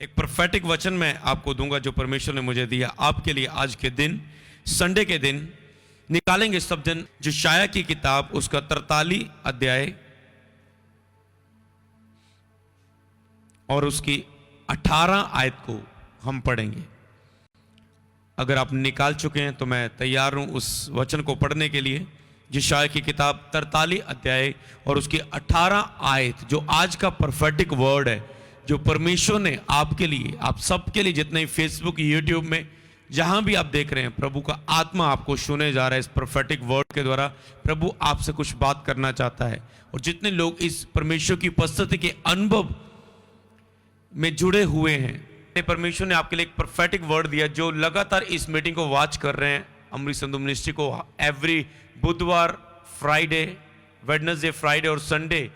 एक प्रोफेटिक वचन मैं आपको दूंगा जो परमेश्वर ने मुझे दिया आपके लिए। आज के दिन, संडे के दिन निकालेंगे सब दिन यशायाह की किताब, उसका 43 अध्याय और उसकी 18 आयत को हम पढ़ेंगे। अगर आप निकाल चुके हैं तो मैं तैयार हूं उस वचन को पढ़ने के लिए। यशायाह की किताब 43 अध्याय और उसकी 18 आयत, जो आज का प्रोफेटिक वर्ड है, जो परमेश्वर ने आपके लिए, आप सबके लिए, जितने फेसबुक, यूट्यूब में, जहां भी आप देख रहे हैं, प्रभु का आत्मा आपको सुने जा रहा है। इस प्रोफेटिक वर्ड के द्वारा प्रभु आपसे कुछ बात करना चाहता है। और जितने लोग इस परमेश्वर की उपस्थिति के अनुभव में जुड़े हुए हैं, परमेश्वर ने आपके लिए एक प्रोफेटिक वर्ड दिया। जो लगातार इस मीटिंग को वॉच कर रहे हैं, अमृत संधु मिनिस्ट्री को एवरी बुधवार, फ्राइडे, वेडनेसडे, फ्राइडे और संडे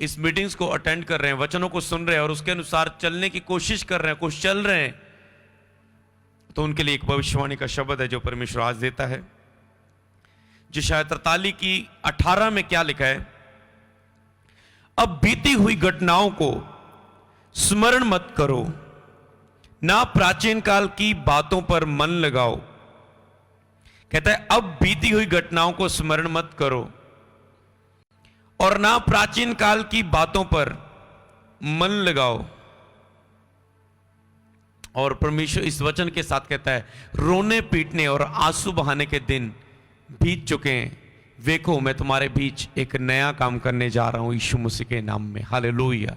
इस मीटिंग्स को अटेंड कर रहे हैं, वचनों को सुन रहे हैं और उसके अनुसार चलने की कोशिश कर रहे हैं, कुछ चल रहे हैं, तो उनके लिए एक भविष्यवाणी का शब्द है जो परमेश्वर आज देता है। यशायाह 43 की 18 में क्या लिखा है? अब बीती हुई घटनाओं को स्मरण मत करो, ना प्राचीन काल की बातों पर मन लगाओ। कहता है अब बीती हुई घटनाओं को स्मरण मत करो और ना प्राचीन काल की बातों पर मन लगाओ। और परमेश्वर इस वचन के साथ कहता है रोने पीटने और आंसू बहाने के दिन बीत चुके हैं, देखो मैं तुम्हारे बीच एक नया काम करने जा रहा हूं यीशु मसीह के नाम में। हालेलुया।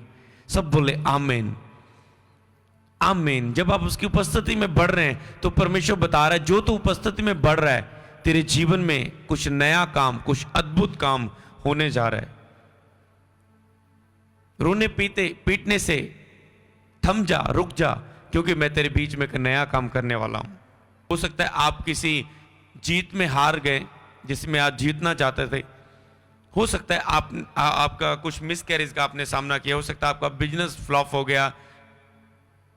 सब बोले आमीन, आमीन। जब आप उसकी उपस्थिति में बढ़ रहे हैं तो परमेश्वर बता रहा है जो तू उपस्थिति में बढ़ रहा है, तेरे जीवन में कुछ नया काम, कुछ अद्भुत काम होने जा रहा है। रोने पीटने से थम जा, रुक जा, क्योंकि मैं तेरे बीच में एक नया काम करने वाला हूं। हो सकता है आप किसी जीत में हार गए जिसमें आप जीतना चाहते थे। हो सकता है आपका कुछ मिसकैरेज का आपने सामना किया। हो सकता है आपका बिजनेस फ्लॉप हो गया,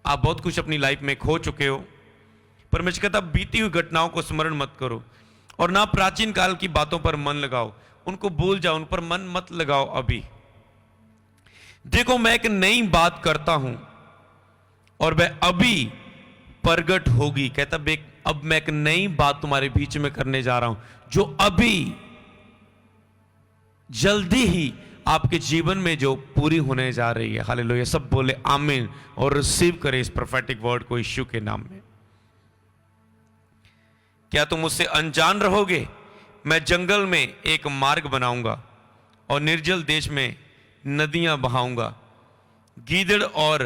आप बहुत कुछ अपनी लाइफ में खो चुके हो। परमेश्वर कहता बीती हुई घटनाओं को स्मरण मत करो और ना प्राचीन काल की बातों पर मन लगाओ। उनको भूल जाओ, उन पर मन मत लगाओ। अभी देखो मैं एक नई बात करता हूं और वह अभी प्रगट होगी। कहता अब मैं एक नई बात तुम्हारे बीच में करने जा रहा हूं जो अभी जल्दी ही आपके जीवन में जो पूरी होने जा रही है। हालेलुया। सब बोले आमीन और रिसीव करें इस प्रोफेटिक वर्ड को यीशु के नाम में। क्या तुम मुझसे अनजान रहोगे? मैं जंगल में एक मार्ग बनाऊंगा और निर्जल देश में नदियां बहाऊंगा। गीदड़ और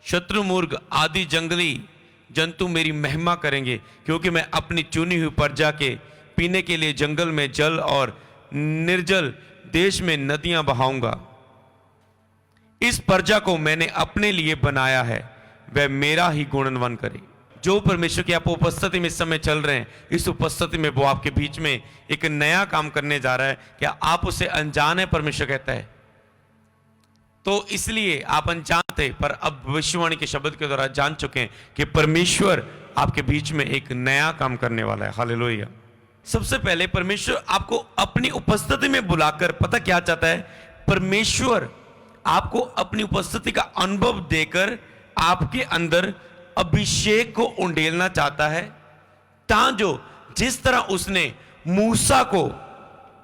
शत्रुमुर्ग आदि जंगली जंतु मेरी महिमा करेंगे, क्योंकि मैं अपनी चुनी हुई प्रजा के पीने के लिए जंगल में जल और निर्जल देश में नदियां बहाऊंगा। इस प्रजा को मैंने अपने लिए बनाया है, वह मेरा ही गुणनवन करे। जो परमेश्वर की आप उपस्थिति में इस समय चल रहे हैं, इस उपस्थिति में वो आपके बीच में एक नया काम करने जा रहा है। क्या आप उसे अनजान है? परमेश्वर कहता है तो इसलिए आप अनजान थे, पर अब भविष्यवाणी के शब्द के द्वारा जान चुके हैं कि परमेश्वर आपके बीच में एक नया काम करने वाला है। हालेलुया। सबसे पहले परमेश्वर आपको अपनी उपस्थिति में बुलाकर पता क्या चाहता है? परमेश्वर आपको अपनी उपस्थिति का अनुभव देकर आपके अंदर अभिषेक को उंडेलना चाहता है, ताकि जिस तरह उसने मूसा को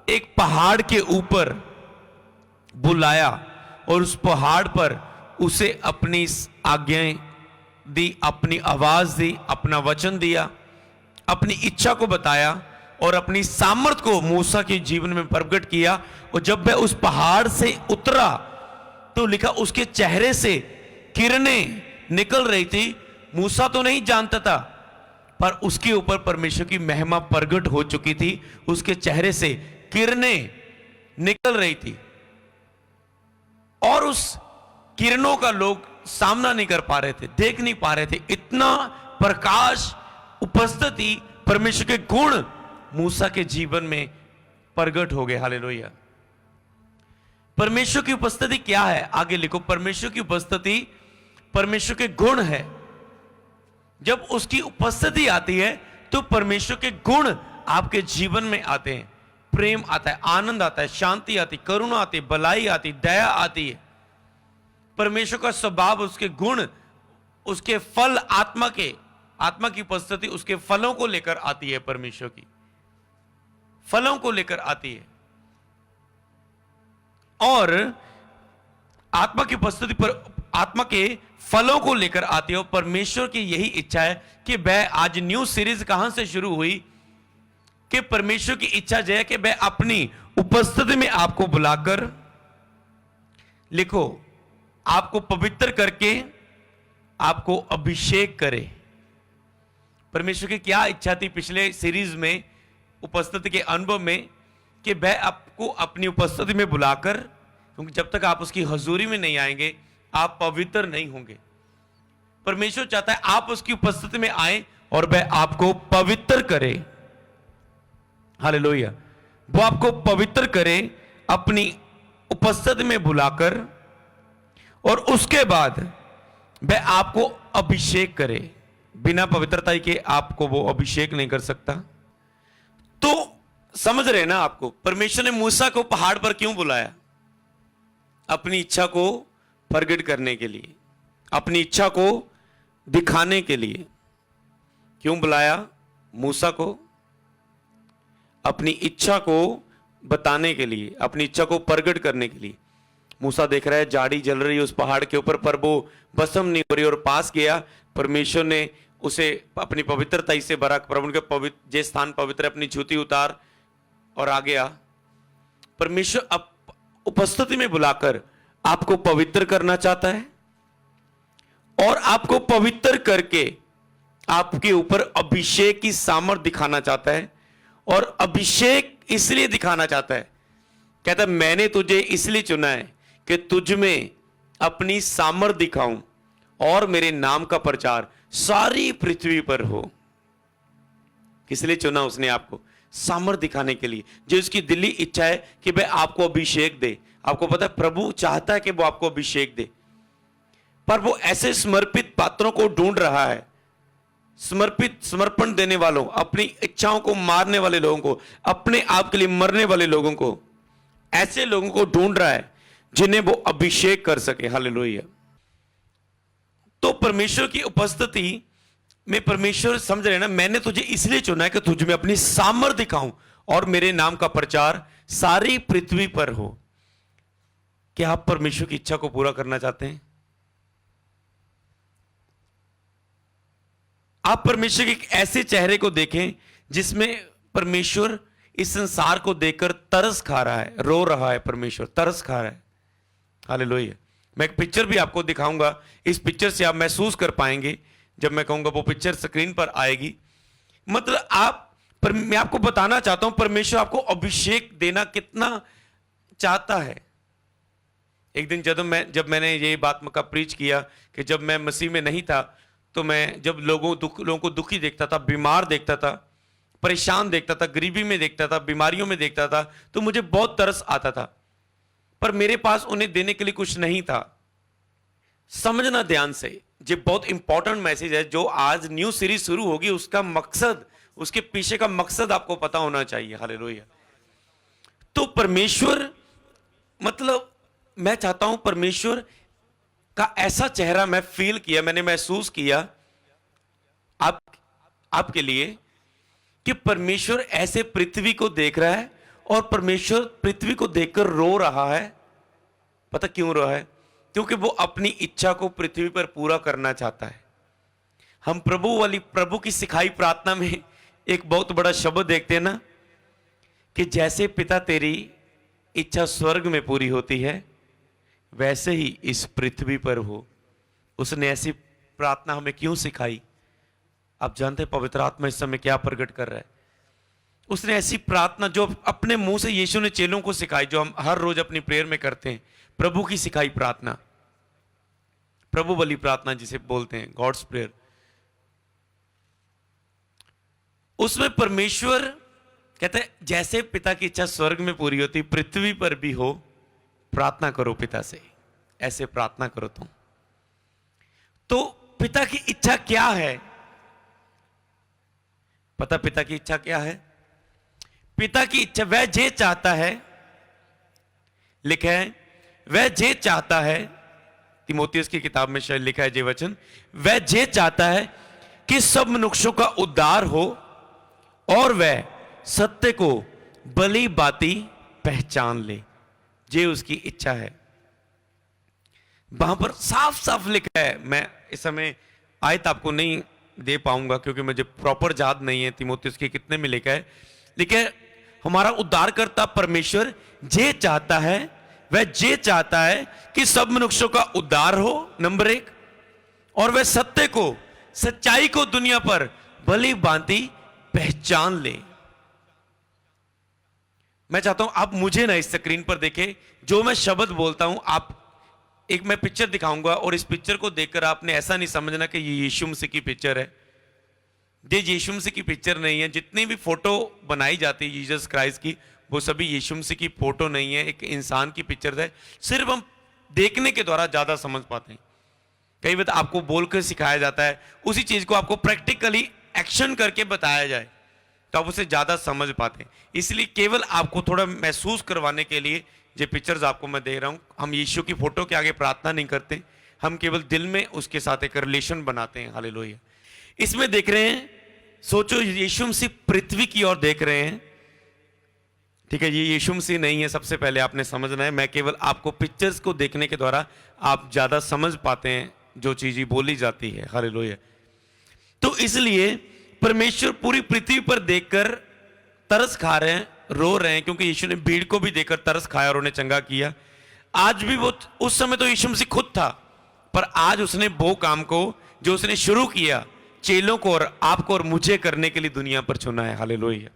एक पहाड़ के ऊपर बुलाया और उस पहाड़ पर उसे अपनी आज्ञाएं दी, अपनी आवाज दी, अपना वचन दिया, अपनी इच्छा को बताया और अपनी सामर्थ को मूसा के जीवन में प्रकट किया। और जब वह उस पहाड़ से उतरा तो लिखा उसके चेहरे से किरणें निकल रही थी। मूसा तो नहीं जानता था, पर उसके ऊपर परमेश्वर की महिमा प्रकट हो चुकी थी। उसके चेहरे से किरणें निकल रही थी और उस किरणों का लोग सामना नहीं कर पा रहे थे, देख नहीं पा रहे थे। इतना प्रकाश, उपस्थिति, परमेश्वर के गुण मूसा के जीवन में प्रकट हो गए। हालेलुया। परमेश्वर की उपस्थिति क्या है? आगे लिखो, परमेश्वर की उपस्थिति परमेश्वर के गुण है। जब उसकी उपस्थिति आती है तो परमेश्वर के गुण आपके जीवन में आते हैं। प्रेम आता है, आनंद आता है, शांति आती, करुणा आती, भलाई आती, दया आती है। परमेश्वर का स्वभाव, उसके गुण, उसके फल, आत्मा की उपस्थिति उसके फलों को लेकर आती है। परमेश्वर की फलों को लेकर आती है, और आत्मा की उपस्थिति पर आत्मा के फलों को लेकर आती है। और परमेश्वर की यही इच्छा है कि वह, आज न्यू सीरीज कहां से शुरू हुई, कि परमेश्वर की इच्छा जो है कि वह अपनी उपस्थिति में आपको बुलाकर, लिखो, आपको पवित्र करके आपको अभिषेक करे। परमेश्वर की क्या इच्छा थी पिछले सीरीज में, उपस्थिति के अनुभव में, कि वह आपको अपनी उपस्थिति में बुलाकर, क्योंकि जब तक आप उसकी हजूरी में नहीं आएंगे आप पवित्र नहीं होंगे। परमेश्वर चाहता है आप उसकी उपस्थिति में आए और वह आपको पवित्र करे। हालेलुया। वो आपको पवित्र करे अपनी उपस्थिति में बुलाकर, और उसके बाद वह आपको अभिषेक करे। बिना पवित्रता के आपको वो अभिषेक नहीं कर सकता। तो समझ रहे ना आपको, परमेश्वर ने मूसा को पहाड़ पर क्यों बुलाया? अपनी इच्छा को प्रकट करने के लिए, अपनी इच्छा को दिखाने के लिए। क्यों बुलाया मूसा को? अपनी इच्छा को बताने के लिए, अपनी इच्छा को प्रकट करने के लिए। मूसा देख रहा है जाड़ी जल रही है उस पहाड़ के ऊपर, पर वो भस्म नहीं हो रही, और पास गया। परमेश्वर ने उसे अपनी पवित्रता से भरा। प्रभु के पवित्र जे स्थान पवित्र, अपनी जूती उतार और आ गया। परमेश्वर अब उपस्थिति में बुलाकर आपको पवित्र करना चाहता है, और आपको पवित्र करके आपके ऊपर अभिषेक की सामर्थ दिखाना चाहता है। और अभिषेक इसलिए दिखाना चाहता है, कहता है मैंने तुझे इसलिए चुना है कि तुझ में अपनी सामर्थ दिखाऊं और मेरे नाम का प्रचार सारी पृथ्वी पर हो। किसलिए चुना उसने आपको? सामर्थ दिखाने के लिए। जो उसकी दिली इच्छा है कि वह आपको अभिषेक दे। आपको पता है प्रभु चाहता है कि वो आपको अभिषेक दे, पर वो ऐसे समर्पित पात्रों को ढूंढ रहा है, समर्पण देने वालों, अपनी इच्छाओं को मारने वाले लोगों को, अपने आप के लिए मरने वाले लोगों को, ऐसे लोगों को ढूंढ रहा है जिन्हें वो अभिषेक कर सके। हालेलुया। तो परमेश्वर की उपस्थिति में परमेश्वर समझ रहे ना, मैंने तुझे इसलिए चुना है कि तुझ में अपनी सामर्थ दिखाऊं और मेरे नाम का प्रचार सारी पृथ्वी पर हो। क्या आप परमेश्वर की इच्छा को पूरा करना चाहते हैं? आप परमेश्वर के एक ऐसे चेहरे को देखें जिसमें परमेश्वर इस संसार को देखकर तरस खा रहा है, रो रहा है। परमेश्वर तरस खा रहा है। हालेलुया। मैं एक पिक्चर भी आपको दिखाऊंगा। इस पिक्चर से आप महसूस कर पाएंगे जब मैं कहूंगा, वो पिक्चर स्क्रीन पर आएगी। मतलब मैं आपको बताना चाहता हूं परमेश्वर आपको अभिषेक देना कितना चाहता है। एक दिन जब मैंने ये बात का प्रीच किया कि जब मैं मसीह में नहीं था, तो मैं जब लोगों को दुखी देखता था, बीमार देखता था, परेशान देखता था, गरीबी में देखता था, बीमारियों में देखता था, तो मुझे बहुत तरस आता था, पर मेरे पास उन्हें देने के लिए कुछ नहीं था। समझना ध्यान से, ये बहुत इंपॉर्टेंट मैसेज है जो आज न्यू सीरीज शुरू होगी, उसका मकसद, उसके पीछे का मकसद आपको पता होना चाहिए। हालेलुया। तो परमेश्वर, मतलब मैं चाहता हूं परमेश्वर का ऐसा चेहरा मैं फील किया, मैंने महसूस किया आपके लिए, कि परमेश्वर ऐसे पृथ्वी को देख रहा है और परमेश्वर पृथ्वी को देखकर रो रहा है। पता क्यों रो रहा है? क्योंकि वो अपनी इच्छा को पृथ्वी पर पूरा करना चाहता है। हम प्रभु की सिखाई प्रार्थना में एक बहुत बड़ा शब्द देखते हैं ना, कि जैसे पिता तेरी इच्छा स्वर्ग में पूरी होती है वैसे ही इस पृथ्वी पर हो। उसने ऐसी प्रार्थना हमें क्यों सिखाई? आप जानते हैं पवित्र आत्मा इस समय क्या प्रकट कर रहा है? उसने ऐसी प्रार्थना जो अपने मुंह से यीशु ने चेलों को सिखाई, जो हम हर रोज अपनी प्रेयर में करते हैं, प्रभु की सिखाई प्रार्थना, प्रभु वाली प्रार्थना जिसे बोलते हैं, गॉड्स प्रेयर। उसमें परमेश्वर कहते हैं जैसे पिता की इच्छा स्वर्ग में पूरी होती पृथ्वी पर भी हो, प्रार्थना करो पिता से, ऐसे प्रार्थना करो तुम। तो पिता की इच्छा क्या है? पता पिता की इच्छा क्या है? पिता की इच्छा, वह जे चाहता है, लिखा है, वह जे चाहता है तीमुथियुस की किताब में शायद लिखा है ये वचन, वह ये चाहता है कि सब मनुष्यों का उद्धार हो और वह सत्य को भली भांति पहचान ले। ये उसकी इच्छा है। वहां पर साफ साफ लिखा है, मैं इस समय आयत आपको नहीं दे पाऊंगा क्योंकि मुझे प्रॉपर याद नहीं है तीमुथियुस के कितने में लिखा है, लेकिन हमारा उद्धारकर्ता परमेश्वर ये चाहता है, वह ये चाहता है कि सब मनुष्यों का उद्धार हो, नंबर 1, और वह सत्य को, सच्चाई को दुनिया पर भली भांति पहचान ले। मैं चाहता हूं आप मुझे ना इस स्क्रीन पर देखें, जो मैं शब्द बोलता हूं, आप एक मैं पिक्चर दिखाऊंगा और इस पिक्चर को देखकर आपने ऐसा नहीं समझना कि ये यीशु मसीह की पिक्चर है। ये यीशु मसीह की पिक्चर नहीं है। जितनी भी फोटो बनाई जाती है जीसस क्राइस्ट की, वो सभी यीशु मसीह की फोटो नहीं है, एक इंसान की पिक्चर है। सिर्फ हम देखने के द्वारा ज्यादा समझ पाते हैं। कई बार आपको बोलकर सिखाया जाता है, उसी चीज को आपको प्रैक्टिकली एक्शन करके बताया जाए तो आप उसे ज्यादा समझ पाते हैं। इसलिए केवल आपको थोड़ा महसूस करवाने के लिए ये पिक्चर्स आपको मैं दे रहा हूं। हम यीशु की फोटो के आगे प्रार्थना नहीं करते, हम केवल दिल में उसके साथ एक रिलेशन बनाते हैं। हालेलुया। इसमें देख रहे हैं, सोचो यीशु मसीह पृथ्वी की ओर देख रहे हैं, ठीक है। ये यीशु मसीह नहीं है, सबसे पहले आपने समझना है। मैं केवल आपको पिक्चर्स को देखने के द्वारा आप ज्यादा समझ पाते हैं जो चीजें बोली जाती है। हालेलुया। तो इसलिए परमेश्वर पूरी पृथ्वी पर देखकर तरस खा रहे हैं, रो रहे हैं, क्योंकि यीशु ने भीड़ को भी देखकर तरस खाया और उन्हें चंगा किया। आज भी वो, उस समय तो यीशु मसीह खुद था, पर आज उसने वो काम को जो उसने शुरू किया, चेलों को और आपको और मुझे करने के लिए दुनिया पर चुना है। हालेलुया।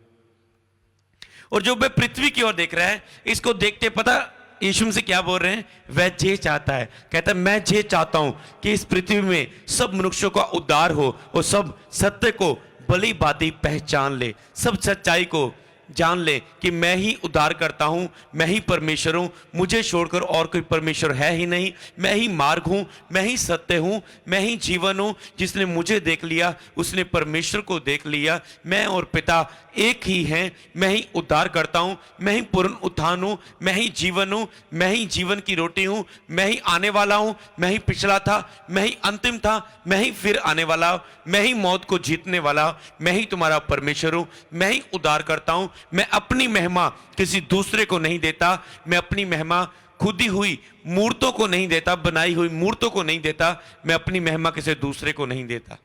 और जो वह पृथ्वी की ओर देख रहा है, इसको देखते पता यीशु मसीह क्या बोल रहे हैं, वह ये चाहता है, कहता है मैं ये चाहता हूं कि इस पृथ्वी में सब मनुष्यों का उद्धार हो और सब सत्य को भली भांति पहचान ले, सब सच्चाई को जान ले कि मैं ही उद्धार करता हूं, मैं ही परमेश्वर हूं, मुझे छोड़कर और कोई परमेश्वर है ही नहीं। मैं ही मार्ग हूं, मैं ही सत्य हूं, मैं ही जीवन हूं। जिसने मुझे देख लिया उसने परमेश्वर को देख लिया। मैं और पिता एक ही हैं। मैं ही उद्धार करता हूं, मैं ही पूर्ण उत्थान हूं, मैं ही जीवन हूं, मैं ही जीवन की रोटी हूं, मैं ही आने वाला हूं, मैं ही पिछला था, मैं ही अंतिम था, मैं ही फिर आने वाला, मैं ही मौत को जीतने वाला, मैं ही तुम्हारा परमेश्वर हूं, मैं ही उद्धार करता हूं। मैं अपनी महिमा किसी दूसरे को नहीं देता, मैं अपनी महिमा खुदी हुई मूर्तों को नहीं देता, बनाई हुई मूर्तों को नहीं देता, मैं अपनी महिमा किसी दूसरे को नहीं देता।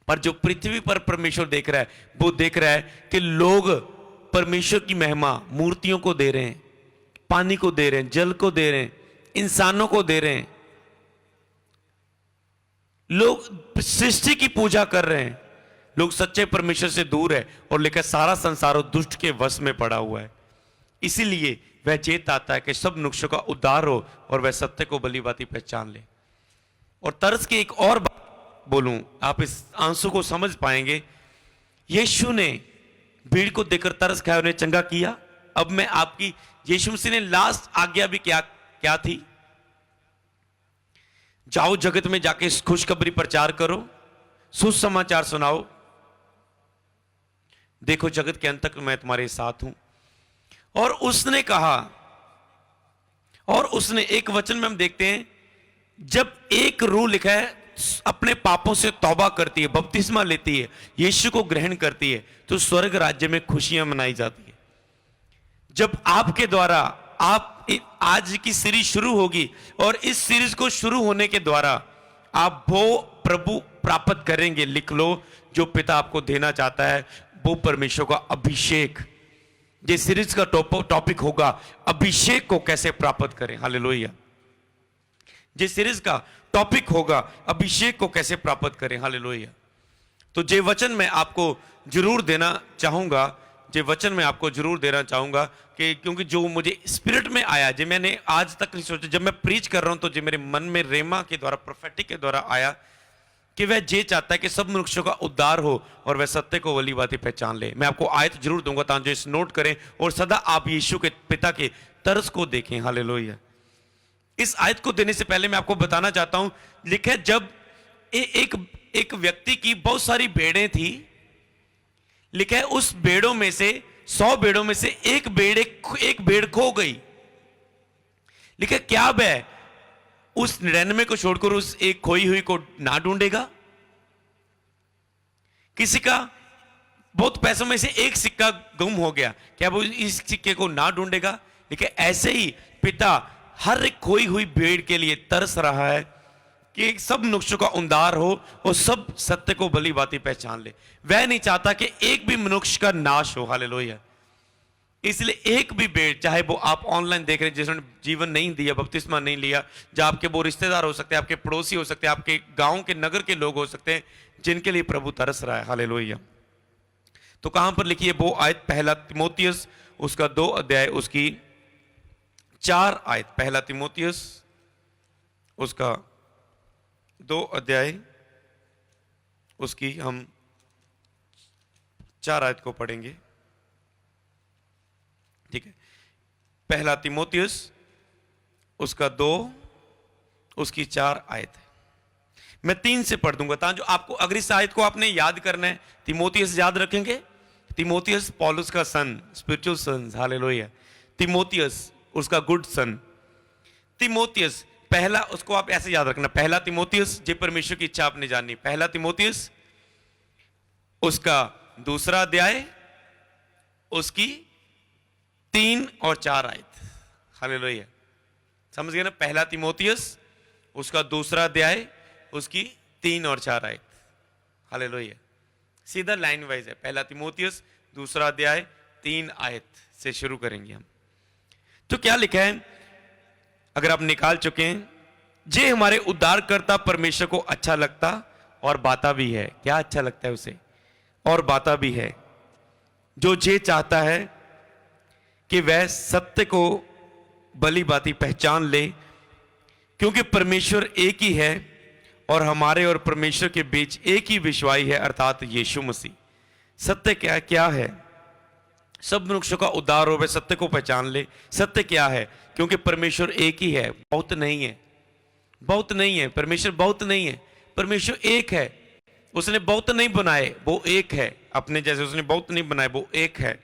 पर जो पृथ्वी पर परमेश्वर देख रहा है, वो देख रहा है कि लोग परमेश्वर की महिमा मूर्तियों को दे रहे हैं, पानी को दे रहे हैं, जल को दे रहे हैं, इंसानों को दे रहे हैं। लोग सृष्टि की पूजा कर रहे हैं, लोग सच्चे परमेश्वर से दूर है और लेकर सारा संसार दुष्ट के वश में पड़ा हुआ है। इसीलिए वह चेत आता है कि सब मनुष्यों का उद्धार हो और वह सत्य को भली भांति पहचान ले। और तरस की एक और बात बोलूं, आप इस आंसू को समझ पाएंगे। यीशु ने भीड़ को देखकर तरस खाया, उन्हें चंगा किया। अब मैं आपकी, यीशु मसीह ने लास्ट आज्ञा भी क्या थी? जाओ जगत में जाके खुशखबरी प्रचार करो, सुसमाचार सुनाओ, देखो जगत के अंत तक मैं तुम्हारे साथ हूं। और उसने कहा, और उसने एक वचन में हम देखते हैं, जब एक रूह लिखा है अपने पापों से तौबा करती है, बपतिस्मा लेती है, यीशु को ग्रहण करती है, तो स्वर्ग राज्य में खुशियां मनाई जाती है। जब आपके द्वारा आप आज की सीरीज शुरू होगी और इस सीरीज को शुरू होने के द्वारा आप वो प्रभु प्राप्त करेंगे, लिख लो, जो पिता आपको देना चाहता है, वो परमेश्वर का अभिषेक। ये सीरीज का टॉपिक होगा, अभिषेक को कैसे प्राप्त करें। हालेलुया। ये सीरीज का टॉपिक होगा, अभिषेक को कैसे प्राप्त करें। हालेलुया। तो जे वचन मैं आपको जरूर देना चाहूंगा, जे वचन मैं आपको जरूर देना चाहूंगा कि क्योंकि जो मुझे स्पिरिट में आया, जो मैंने आज तक नहीं सोचा, जब मैं प्रीच कर रहा हूं तो जो मेरे मन में रेमा के द्वारा, प्रोफेटिक के द्वारा आया कि वह ये चाहता है कि सब मनुष्यों का उद्धार हो और वह सत्य को भली भांति पहचान ले। मैं आपको आयत जरूर दूंगा ताकि इस नोट करें और सदा आप यीशु के पिता के तरस को देखें। हालेलुया। इस आयत को देने से पहले मैं आपको बताना चाहता हूं, लिखे जब एक व्यक्ति की बहुत सारी भेड़ें थी, लिखा है उस भेड़ों में से 100 भेड़ों में से एक भेड़ खो गई। लिखा क्या वह उस 99 को छोड़कर उस एक खोई हुई को ना ढूंढेगा? किसी का बहुत पैसों में से एक सिक्का गुम हो गया, क्या वो इस सिक्के को ना ढूंढेगा? लेकिन ऐसे ही पिता हर एक खोई हुई भेड़ के लिए तरस रहा है कि सब मनुष्यों का उद्धार हो और सब सत्य को भली भांति पहचान ले। वह नहीं चाहता कि एक भी मनुष्य का नाश हो। हालेलुया। इसलिए एक भी भेड़, चाहे वो आप ऑनलाइन देख रहे हैं जिन्होंने जीवन नहीं दिया, बपतिस्मा नहीं लिया, जो आपके वो रिश्तेदार हो सकते हैं, आपके पड़ोसी हो सकते हैं, आपके गांव के नगर के लोग हो सकते हैं, जिनके लिए प्रभु तरस रहा है। हालेलुया। तो कहां पर लिखी है वो आयत? पहला तिमोथियस उसका 2 अध्याय उसकी 4 आयत। पहला तिमोथियस उसका 2 अध्याय उसकी हम 4 आयत को पढ़ेंगे। ठीक है, पहला तिमोथियस उसका 2 उसकी 4 आयत है। मैं 3 से पढ़ दूंगा ताकि जो आपको अगर इस आयत को आपने याद करना है, तिमोथियस याद रखेंगे। तिमोथियस पौलुस का सन, स्पिरिचुअल सन। हालेलुया। तिमोथियस उसका गुड सन। तिमोथियस पहला, उसको आप ऐसे याद रखना, पहला तिमोथियस, जे परमेश्वर की इच्छा आपने जाननी। पहला तिमोथियस उसका 2 अध्याय उसकी 3 और 4 आयत। हालेलुया। समझ गए ना? पहला तिमोथियस उसका 2 अध्याय उसकी 3 और 4 आयत। हालेलुया। सीधा लाइन वाइज है। पहला तिमोथियस 2 अध्याय 3 आयत से शुरू करेंगे हम। तो क्या लिखा है अगर आप निकाल चुके हैं? जे हमारे उद्धारकर्ता परमेश्वर को अच्छा लगता और बाता भी है। क्या अच्छा लगता है उसे? और बाता भी है। जो जे चाहता है कि वह सत्य को भली भांति पहचान ले, क्योंकि परमेश्वर एक ही है और हमारे और परमेश्वर के बीच एक ही विश्वाई है, अर्थात यीशु मसीह। सत्य क्या क्या है? सब मनुष्यों का उद्धार हो, वह सत्य को पहचान ले। सत्य क्या है? क्योंकि परमेश्वर एक ही है, बहुत नहीं है। बहुत नहीं है, परमेश्वर बहुत नहीं है, परमेश्वर एक है। उसने बहुत नहीं बनाए, वो एक है। अपने जैसे उसने बहुत नहीं बनाए, वो एक है।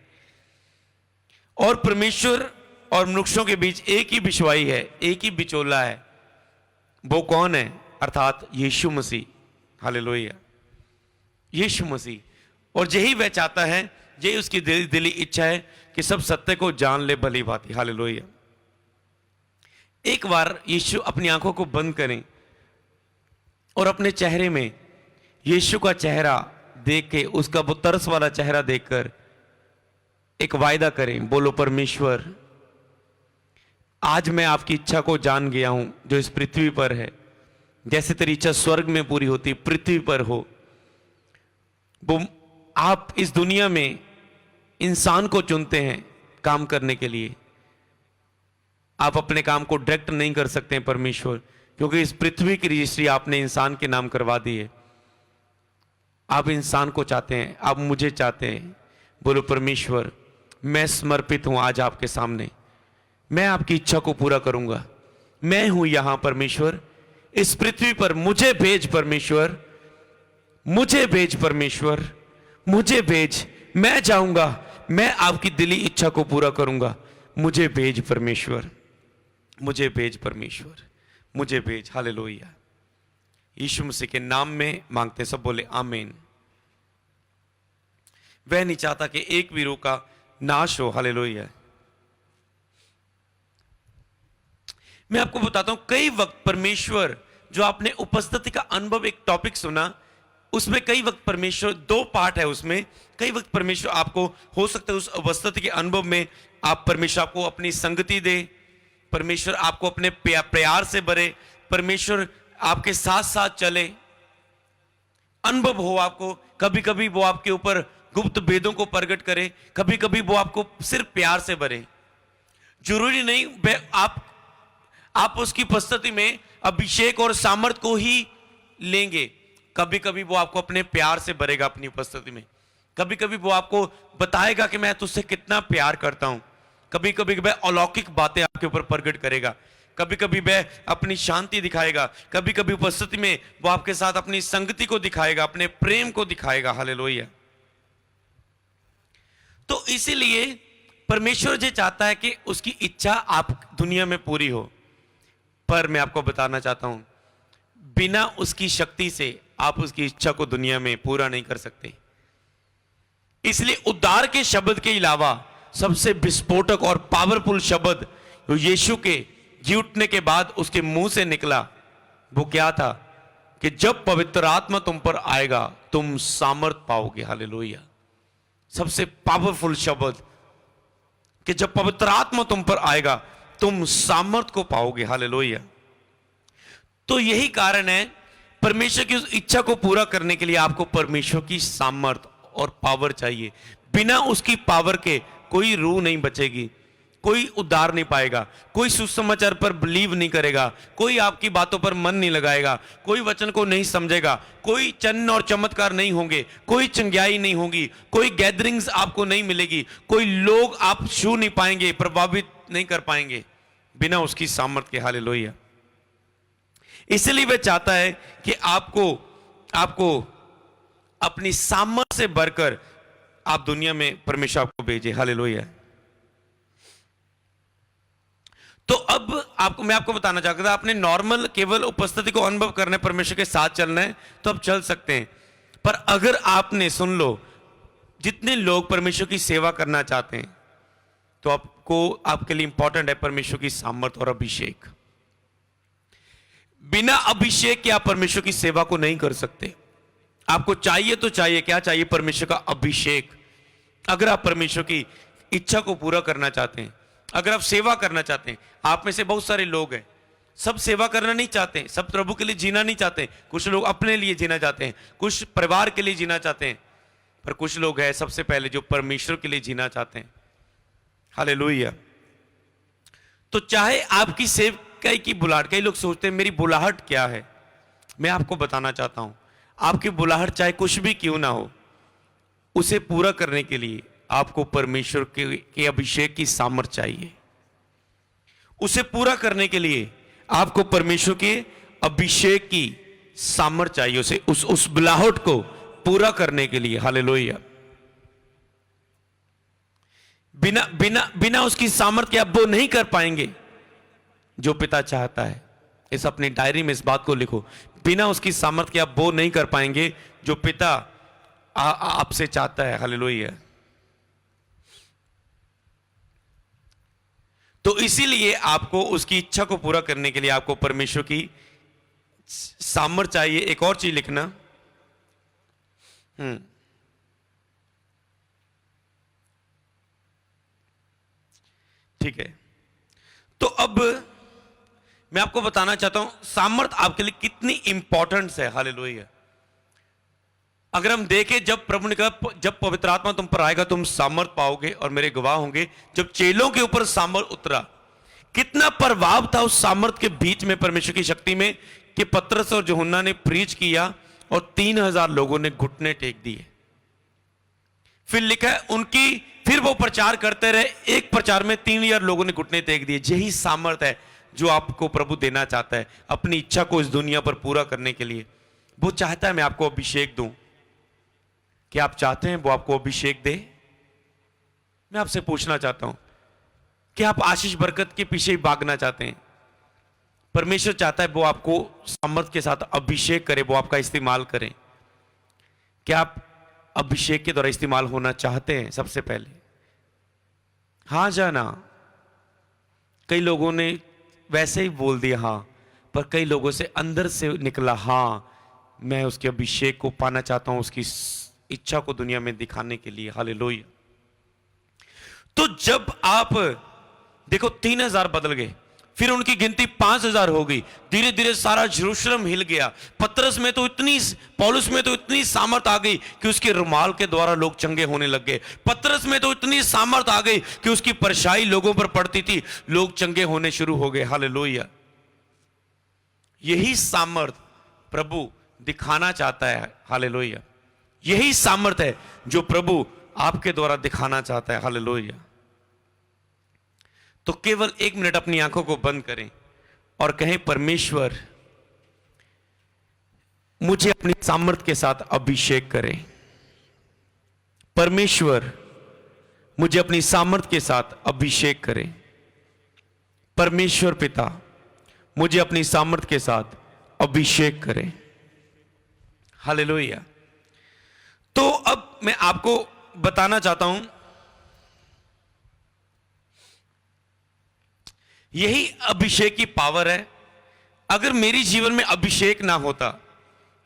और परमेश्वर और मनुष्यों के बीच एक ही विश्वाई है, एक ही बिचौला है। वो कौन है? अर्थात यीशु मसीह। हालेलुया। यीशु मसीह। और यही वह चाहता है, यही उसकी दिली इच्छा है कि सब सत्य को जान ले भली भांति। हालेलुया। एक बार यीशु अपनी आंखों को बंद करें और अपने चेहरे में यीशु का चेहरा देख के, उसका वो तरस वाला चेहरा देखकर एक वायदा करें। बोलो, परमेश्वर आज मैं आपकी इच्छा को जान गया हूं जो इस पृथ्वी पर है। जैसे तेरी इच्छा स्वर्ग में पूरी होती पृथ्वी पर हो। वो आप इस दुनिया में इंसान को चुनते हैं काम करने के लिए। आप अपने काम को डायरेक्ट नहीं कर सकते हैं परमेश्वर, क्योंकि इस पृथ्वी की रजिस्ट्री आपने इंसान के नाम करवा दी है। आप इंसान को चाहते हैं, आप मुझे चाहते हैं। बोलो, परमेश्वर मैं समर्पित हूं आज आपके सामने। मैं आपकी इच्छा को पूरा करूंगा। मैं हूं यहां परमेश्वर, इस पृथ्वी पर मुझे भेज परमेश्वर, मुझे भेज परमेश्वर, मुझे भेज। मैं जाऊंगा, मैं आपकी दिली इच्छा को पूरा करूंगा। मुझे भेज परमेश्वर, मुझे भेज परमेश्वर, मुझे भेज। हालेलुया। यीशु मसीह के नाम में मांगते, सब बोले आमीन। वह नहीं चाहता कि एक भी रूह का नाश हो। हालेलुया। मैं आपको बताता हूं, कई वक्त परमेश्वर, जो आपने उपस्थिति का अनुभव एक टॉपिक सुना, उसमें कई वक्त परमेश्वर, 2 पार्ट है उसमें। कई वक्त परमेश्वर आपको, हो सकता है उस उपस्थिति के अनुभव में आप, परमेश्वर आपको अपनी संगति दे, परमेश्वर आपको अपने प्यार से भरे, परमेश्वर आपके साथ साथ चले, अनुभव हो आपको। कभी कभी वो आपके ऊपर गुप्त भेदों को प्रकट करे, कभी कभी वो आपको सिर्फ प्यार से भरे। जरूरी नहीं आप उसकी उपस्थिति में अभिषेक और सामर्थ को ही लेंगे। कभी कभी वो आपको अपने प्यार से भरेगा अपनी उपस्थिति में। कभी कभी वो आपको बताएगा कि मैं तुझसे कितना प्यार करता हूं। कभी कभी वह अलौकिक बातें आपके ऊपर प्रकट करेगा। कभी कभी वह अपनी शांति दिखाएगा। कभी कभी उपस्थिति में वो आपके साथ अपनी संगति को दिखाएगा, अपने प्रेम को दिखाएगा। हालेलुया। तो इसीलिए परमेश्वर जी चाहता है कि उसकी इच्छा आप दुनिया में पूरी हो। पर मैं आपको बताना चाहता हूं, बिना उसकी शक्ति से आप उसकी इच्छा को दुनिया में पूरा नहीं कर सकते। इसलिए उद्धार के शब्द के अलावा सबसे विस्फोटक और पावरफुल शब्द जो यीशु के जी उठने के बाद उसके मुंह से निकला, वो क्या था कि जब पवित्र आत्मा तुम पर आएगा तुम सामर्थ पाओगे। हालेलुया। सबसे पावरफुल शब्द कि जब पवित्र आत्मा तुम पर आएगा तुम सामर्थ को पाओगे। हालेलुया। तो यही कारण है, परमेश्वर की उस इच्छा को पूरा करने के लिए आपको परमेश्वर की सामर्थ और पावर चाहिए। बिना उसकी पावर के कोई रूह नहीं बचेगी, कोई उद्धार नहीं पाएगा, कोई सुसमाचार पर बिलीव नहीं करेगा, कोई आपकी बातों पर मन नहीं लगाएगा, कोई वचन को नहीं समझेगा, कोई चिन्ह और चमत्कार नहीं होंगे, कोई चंगाई नहीं होगी, कोई गैदरिंग्स आपको नहीं मिलेगी, कोई लोग आप छू नहीं पाएंगे, प्रभावित नहीं कर पाएंगे बिना उसकी सामर्थ्य के। हालेलुया। इसलिए वह चाहता है कि आपको अपनी सामर्थ्य से बढ़कर आप दुनिया में परमेश्वर आपको भेजे। हालेलुया। तो अब मैं आपको बताना चाहता था, आपने नॉर्मल केवल उपस्थिति को अनुभव करने, परमेश्वर के साथ चलना है तो आप चल सकते हैं। पर अगर आपने, सुन लो, जितने लोग परमेश्वर की सेवा करना चाहते हैं तो आपके लिए इंपॉर्टेंट है परमेश्वर की सामर्थ्य और अभिषेक। बिना अभिषेक के आप परमेश्वर की सेवा को नहीं कर सकते। आपको चाहिए तो चाहिए, क्या चाहिए? परमेश्वर का अभिषेक। अगर आप परमेश्वर की इच्छा को पूरा करना चाहते हैं, अगर आप सेवा करना चाहते हैं, आप में से बहुत सारे लोग हैं, सब सेवा करना नहीं चाहते, सब प्रभु के लिए जीना नहीं चाहते। कुछ लोग अपने लिए जीना चाहते हैं, कुछ परिवार के लिए जीना चाहते हैं, पर कुछ लोग हैं सबसे पहले जो परमेश्वर के लिए जीना चाहते हैं। हालेलुया। तो चाहे आपकी सेवकाई की बुलाहट, कई लोग सोचते हैं मेरी बुलाहट क्या है, मैं आपको बताना चाहता हूं, आपकी बुलाहट चाहे कुछ भी क्यों ना हो, उसे पूरा करने के लिए आपको परमेश्वर के अभिषेक की सामर्थ्य चाहिए। उसे पूरा करने के लिए आपको परमेश्वर के अभिषेक की सामर्थ्य चाहिए, उसे उस बुलाहट को पूरा करने के लिए। हालेलुया। बिना उसकी सामर्थ्य के आप वो नहीं कर पाएंगे जो पिता चाहता है। इस अपनी डायरी में इस बात को लिखो, बिना उसकी सामर्थ्य के आप वो नहीं कर पाएंगे जो पिता आपसे चाहता है। हालेलुया। तो इसीलिए आपको उसकी इच्छा को पूरा करने के लिए आपको परमेश्वर की सामर्थ्य चाहिए। एक और चीज लिखना, ठीक है। तो अब मैं आपको बताना चाहता हूं सामर्थ्य आपके लिए कितनी इंपॉर्टेंट है। हालेलुया। अगर हम देखें, जब प्रभु ने कहा जब पवित्र आत्मा तुम पर आएगा तुम सामर्थ पाओगे और मेरे गवाह होंगे, जब चेलों के ऊपर सामर्थ उतरा, कितना प्रभाव था उस सामर्थ के बीच में, परमेश्वर की शक्ति में, कि पतरस और यूहन्ना ने प्रीच किया और 3000 लोगों ने घुटने टेक दिए। फिर लिखा है फिर वो प्रचार करते रहे, एक प्रचार में 3000 लोगों ने घुटने टेक दिए। यही सामर्थ है जो आपको प्रभु देना चाहता है अपनी इच्छा को इस दुनिया पर पूरा करने के लिए। वो चाहता है मैं आपको अभिषेक दूं। क्या आप चाहते हैं वो आपको अभिषेक दे? मैं आपसे पूछना चाहता हूं, क्या आप आशीष बरकत के पीछे ही भागना चाहते हैं? परमेश्वर चाहता है वो आपको सामर्थ के साथ अभिषेक करे, वो आपका इस्तेमाल करें। क्या आप अभिषेक के द्वारा इस्तेमाल होना चाहते हैं? सबसे पहले हां जाना। कई लोगों ने वैसे ही बोल दिया हां, पर कई लोगों से अंदर से निकला हां, मैं उसके अभिषेक को पाना चाहता हूं, उसकी इच्छा को दुनिया में दिखाने के लिए। हालेलुया। तो जब आप देखो 3000 बदल गए, फिर उनकी गिनती 5000 हो गई, धीरे धीरे सारा यरूशलेम हिल गया। पौलुस में तो इतनी सामर्थ आ गई कि उसके रुमाल के द्वारा लोग चंगे होने लग गए। पतरस में तो इतनी सामर्थ आ गई कि उसकी परछाई लोगों पर पड़ती थी, लोग चंगे होने शुरू हो गए। हालेलुया। यही सामर्थ प्रभु दिखाना चाहता है। हालेलुया। यही सामर्थ है जो प्रभु आपके द्वारा दिखाना चाहता है। हालेलुया। तो केवल 1 मिनट अपनी आंखों को बंद करें और कहें, परमेश्वर मुझे अपनी सामर्थ के साथ अभिषेक करें। परमेश्वर मुझे अपनी सामर्थ के साथ अभिषेक करें। परमेश्वर पिता मुझे अपनी सामर्थ के साथ अभिषेक करें। हालेलुया। तो अब मैं आपको बताना चाहता हूं, यही अभिषेक की पावर है। अगर मेरी जीवन में अभिषेक ना होता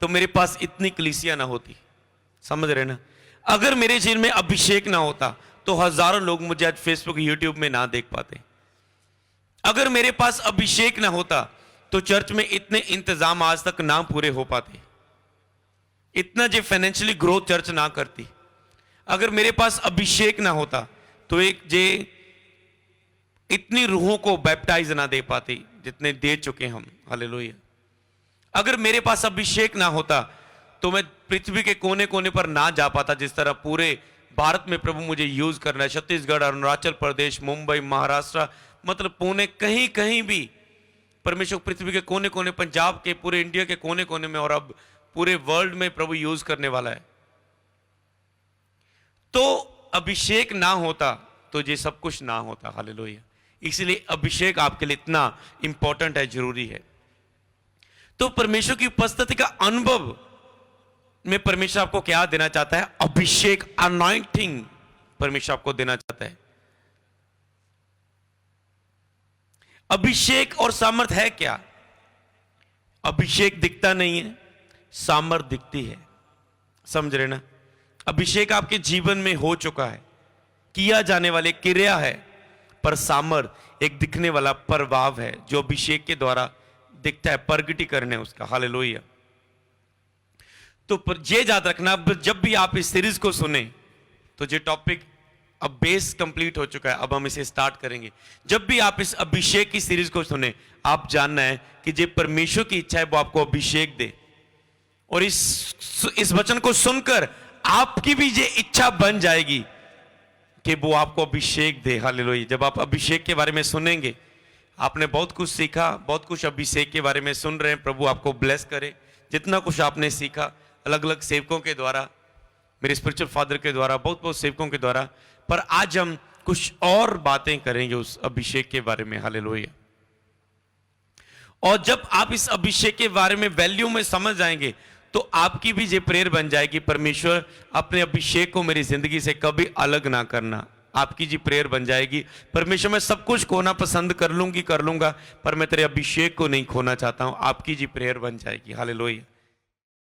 तो मेरे पास इतनी कलीसिया ना होती। समझ रहे ना? अगर मेरे जीवन में अभिषेक ना होता तो हजारों लोग मुझे आज फेसबुक यूट्यूब में ना देख पाते। अगर मेरे पास अभिषेक ना होता तो चर्च में इतने इंतजाम आज तक ना पूरे हो पाते, इतना जो फाइनेंशियली ग्रोथ चर्च ना करती। अगर मेरे पास अभिषेक ना होता तो एक जे इतनी रूहों को बैप्टाइज ना दे पाती जितने दे चुके हम। हालेलुया। अगर मेरे पास अभिषेक ना होता तो मैं पृथ्वी के कोने कोने पर ना जा पाता। जिस तरह पूरे भारत में प्रभु मुझे यूज करना है, छत्तीसगढ़, अरुणाचल प्रदेश, मुंबई, महाराष्ट्र, मतलब पुणे, कहीं कहीं भी परमेश्वर पृथ्वी के कोने कोने, पंजाब के, पूरे इंडिया के कोने कोने में और अब पूरे वर्ल्ड में प्रभु यूज करने वाला है। तो अभिषेक ना होता तो ये सब कुछ ना होता। हालेलुया। इसलिए अभिषेक आपके लिए इतना इंपॉर्टेंट है, जरूरी है। तो परमेश्वर की उपस्थिति का अनुभव में परमेश्वर आपको क्या देना चाहता है? अभिषेक, अनॉइंटिंग परमेश्वर आपको देना चाहता है। अभिषेक और सामर्थ है क्या? अभिषेक दिखता नहीं है, सामर्थ दिखती है। समझ रहे ना? अभिषेक आपके जीवन में हो चुका है, किया जाने वाले क्रिया है, पर सामर्थ एक दिखने वाला प्रभाव है जो अभिषेक के द्वारा दिखता है, प्रगटीकरण है उसका। हालेलुया। तो ये याद रखना, जब भी आप इस सीरीज को सुने तो ये टॉपिक अब बेस कंप्लीट हो चुका है, अब हम इसे स्टार्ट करेंगे। जब भी आप इस अभिषेक की सीरीज को सुने, आप जानना है कि जो परमेश्वर की इच्छा है वो आपको अभिषेक दे। और इस वचन को सुनकर आपकी भी ये इच्छा बन जाएगी कि वो आपको अभिषेक दे। हालेलुया। जब आप अभिषेक के बारे में सुनेंगे, आपने बहुत कुछ सीखा, बहुत कुछ अभिषेक के बारे में सुन रहे हैं। प्रभु आपको ब्लेस करे। जितना कुछ आपने सीखा अलग अलग सेवकों के द्वारा, मेरे स्पिरिचुअल फादर के द्वारा, बहुत बहुत सेवकों के द्वारा, पर आज हम कुछ और बातें करेंगे उस अभिषेक के बारे में। हालेलुया। और जब आप इस अभिषेक के बारे में वैल्यू में समझ जाएंगे तो आपकी भी ये प्रेयर बन जाएगी, परमेश्वर अपने अभिषेक को मेरी जिंदगी से कभी अलग ना करना। आपकी जी प्रेयर बन जाएगी, परमेश्वर मैं सब कुछ खोना पसंद कर लूंगा, पर मैं तेरे अभिषेक को नहीं खोना चाहता हूं। आपकी जी प्रेयर बन जाएगी। हालेलुया।